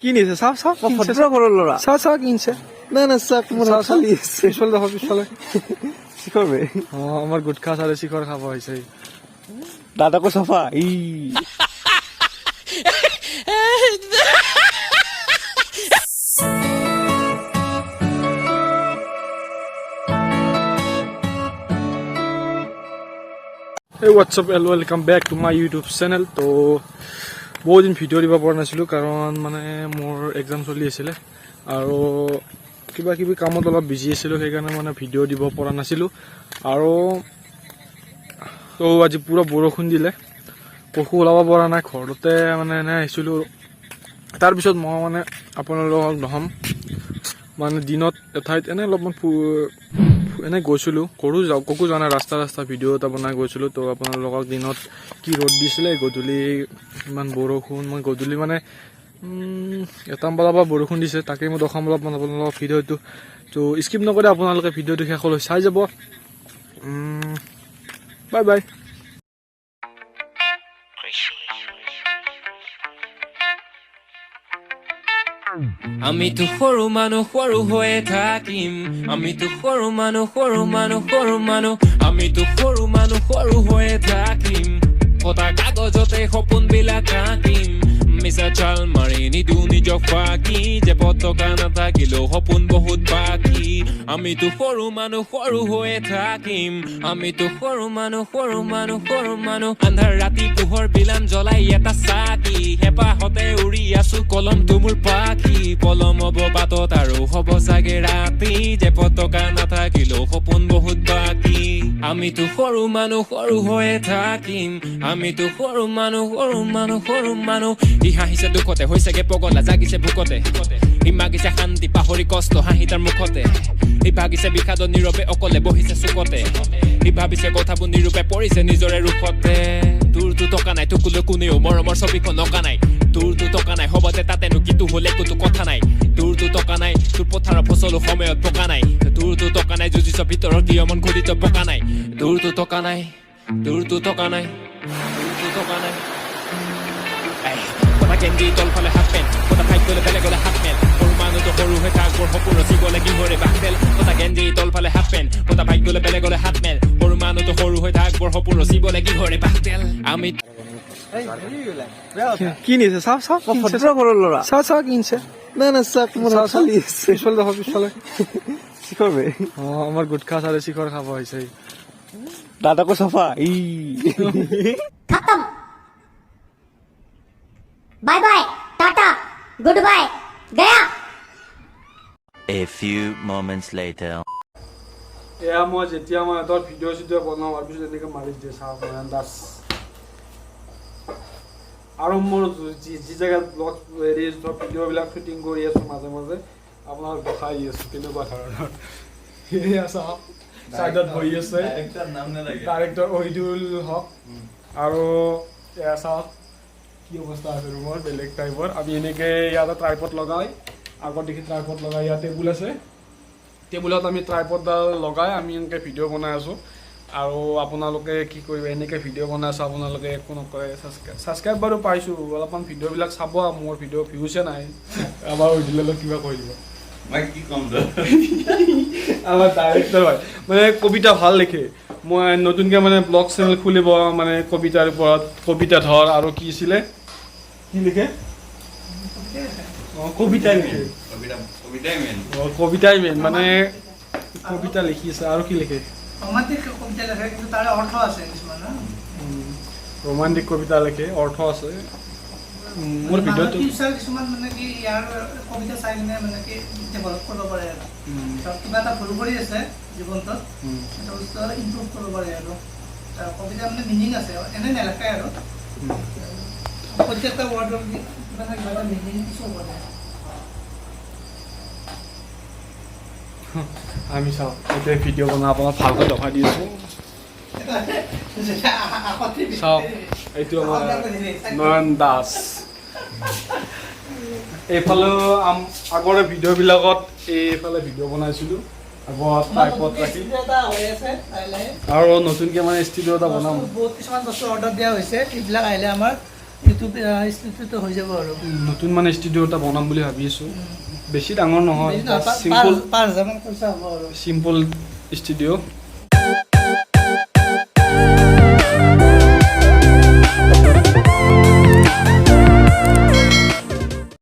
কি নিছে চাপ চাপ ভদ্ৰ ঘৰৰ ল'ৰা চাপ চাপ কি নিছে না চাক মোৰ খালি আছে পিছফালে দেখো পিছফালে শিখৰ বে অ আমাৰ গুটখা চালে শিখৰ খাব হৈছে দাদাকো চাফা ই Hey, what's up and welcome back to my YouTube channel. তো বহুত দিন ভিডিঅ' দিব পৰা নাছিলোঁ কাৰণ মানে মোৰ এক্সাম চলি আছিলে আৰু কিবা কিবি কামত অলপ বিজি আছিলোঁ সেইকাৰণে মানে ভিডিঅ' দিব পৰা নাছিলোঁ আৰু তো আজি পুৰা বৰষুণ দিলে ককো ওলাব পৰা নাই ঘৰতে মানে এনে আহিছিলোঁ তাৰপিছত মই মানে আপোনালোকক নহ'ম মানে দিনত এঠাইত এনে অলপমান এনে গৈছিলোঁ ককো যোৱা নাই ৰাস্তা ভিডিঅ' এটা বনাই গৈছিলোঁ তো আপোনালোকক দিনত কি ৰ'দ দিছিলে গধূলি ইমান বৰষুণ মই গধূলি মানে এটামান বজাৰ পৰা বৰষুণ দিছে তাকেই মই দেখাম অলপমান আপোনালোকক ভিডিঅ'টো তো স্কিপ নকৰে আপোনালোকে ভিডিঅ'টো শেষলৈ চাই যাব বাই বাই আমিতো সৰু মানুহ সৰু হৈয়ে থাকিম আমিতো সৰু মানুহ আমিতো সৰু মানুহ সৰু হৈয়ে থাকিম কটা কাগজতে সপোন বিলাক আঁকিম মিছা চাল মাৰি নিদো নিজক ফাঁকি যে পতকা নাথাকিলেও সপোন বহুত বাকী আমিতো সৰু মানুহ সৰু হৈয়ে থাকিম আমিতো সৰু মানুহ আন্ধাৰ ৰাতি পোহৰ বিলান জ্বলাই এটা চাকি হেঁপাহতে উৰি আছো কলমটো মোৰ পাখি পলম হ'ব বাটত আৰু হ'ব চাগে ৰাতি যে পতকা নাথাকিলেও সপোন বহুত বাকী আমিতো সৰু মানুহ সৰু হৈয়ে থাকিম আমিতো সৰু মানুহ ই হাঁহিছে দুখতে হৈছেগে পগলা জাগিছে ভোকতে ই মাগিছে শান্তি পাহৰি কষ্ট হাঁহি তাৰ মুখতে ই ভাগিছে বিষাদত নীৰৱে অকলে বহিছে চুকতে ই ভাবিছে কথাবোৰ নিৰূপে পৰিছে নিজৰে ৰূপতে তোৰতো টকা নাই তোকলৈ কোনেও মৰমৰ ছবিখন অঁকা নাই তোৰতো টকা নাই হ'বতে তাতেনো কিন্তু হ'লে একোতো কথা নাই তোৰতো টকা নাই তোৰ পথাৰৰ ফচলো সময়ত পকা নাই তোৰতো টকা নাই যুঁজিছ ভিতৰত দিয় মন ঘূৰিত পকা নাই তোৰতো টকা নাই কথা কেন্দ্ৰী তলফালে হাত পেন কথা ফাইট গ'লে বেলেগলে হাত মেল সৰু মানুহটো সৰু হৈ থাক বৰ সপোন ৰচিব লাগিব ৰে বাকপেল কথা কেন্দ্ৰী তলফালে হাত পেন কথা ফাইট গ'লে বেলেগলে হাত মেল সৰু মানুহটো সৰু হৈ থাক বৰ সপোন ৰচিব লাগিব ৰে বাকপেল আমি কি নিছে চাপ চাপ ভদ্ৰ ঘৰৰ ল'ৰা চাপ চাপ কি নিছে না চাক মোৰ খালি আছে পিছফালে দেখো পিছফালে শিখৰ বে অ আমাৰ গুটখা চালে শিখৰ খাব হৈছে দাদাকো চাফা ই खत्म bye bye tata goodbye गया A few moments later. এয়া মই যেতিয়া মই এটা ভিডিঅ' চিডিঅ' বনাওঁ আৰু পিছত এনেকৈ মাৰি দিয়ে চাওক দাস আৰু মোৰ যি জেগাত ব্লগ হেৰি ভিডিঅ'বিলাক শ্বুটিং কৰি আছোঁ মাজে মাজে আপোনাক দেখাই আছোঁ কেনেকুৱা ধৰণৰ সেয়া চাওক চাইডত বহি আছে ডাইৰেক্টৰ অহিদুল হক আৰু এয়া চাওক কি অৱস্থা আছে ৰুমৰ বেলেগ টাইপৰ আমি এনেকৈ ইয়াতে ট্ৰাইপড লগাই আগত দেখি ট্ৰাইপড লগাই ইয়াত টেবুল আছে টেবুলত আমি ট্ৰাইপডডাল লগাই আমি এনেকৈ ভিডিঅ' বনাই আছোঁ আৰু আপোনালোকে কি কৰিব এনেকৈ ভিডিঅ' বনাই আছোঁ আপোনালোকে একো নকৰে ছাবস্ক্ৰাইব বাৰু পাইছোঁ অলপমান ভিডিঅ'বিলাক চাব মোৰ ভিডিঅ' ভিউছে নাই আমাৰ অহিদুলক কিবা কৈ দিব আমাৰ ডাইৰেক্টৰ হয় মানে কবিতা ভাল লিখে মই নতুনকৈ মানে ব্লগ চেনেল খুলিব মানে কবিতাৰ ওপৰত কবিতা ধৰ আৰু কি আছিলে কি লিখে কবিতাই লিখে কবিতাই মেইন মানে কবিতা লিখি আছে আৰু কি লিখে ৰোমান্টিক কবিতা লিখে অৰ্থ আছে মোৰ ভিডিঅ'টো কিছুমান মানে কি ইয়াৰ কবিতা চাই কিনে মানে কি ডেভেলপ কৰিব পাৰে আৰু কিবা এটা ভুল কৰি আছে জীৱনটোত সেইটো বস্তু ইম্প্ৰুভ কৰিব পাৰে আৰু কবিতা মানে মিনিং আছে এনে নেলেখায় আৰু প্ৰত্যেকটা ৱৰ্ডৰ কিবা না কিবা এটা মিনিং কিছু হ'ব পাৰে আমি চাওঁ এতিয়া ভিডিঅ' বনাই আপোনাক ভালকৈ দেখাই দি আছোঁ চাওক এইটো আমাৰ নয়ন দাস এইফালেও আগৰে ভিডিঅ'বিলাকত এইফালে ভিডিঅ' বনাইছিলোঁ আগত টাইপত ৰাখি আৰু নতুনকৈ মানে ষ্টুডিঅ' এটা বনাম বহুত কিছুমান বস্তু অৰ্ডাৰ দিয়া হৈছে এইবিলাক আহিলে আমাৰ ইউটিউব ষ্টুডিঅ'টো হৈ যাব আৰু নতুন মানে ষ্টুডিঅ' এটা বনাম বুলি ভাবি আছোঁ বেছি ডাঙৰ নহয় বেছি নহয়, চিম্পল 5,000 মান পইচা হ'ব আৰু চিম্পল ষ্টুডিঅ'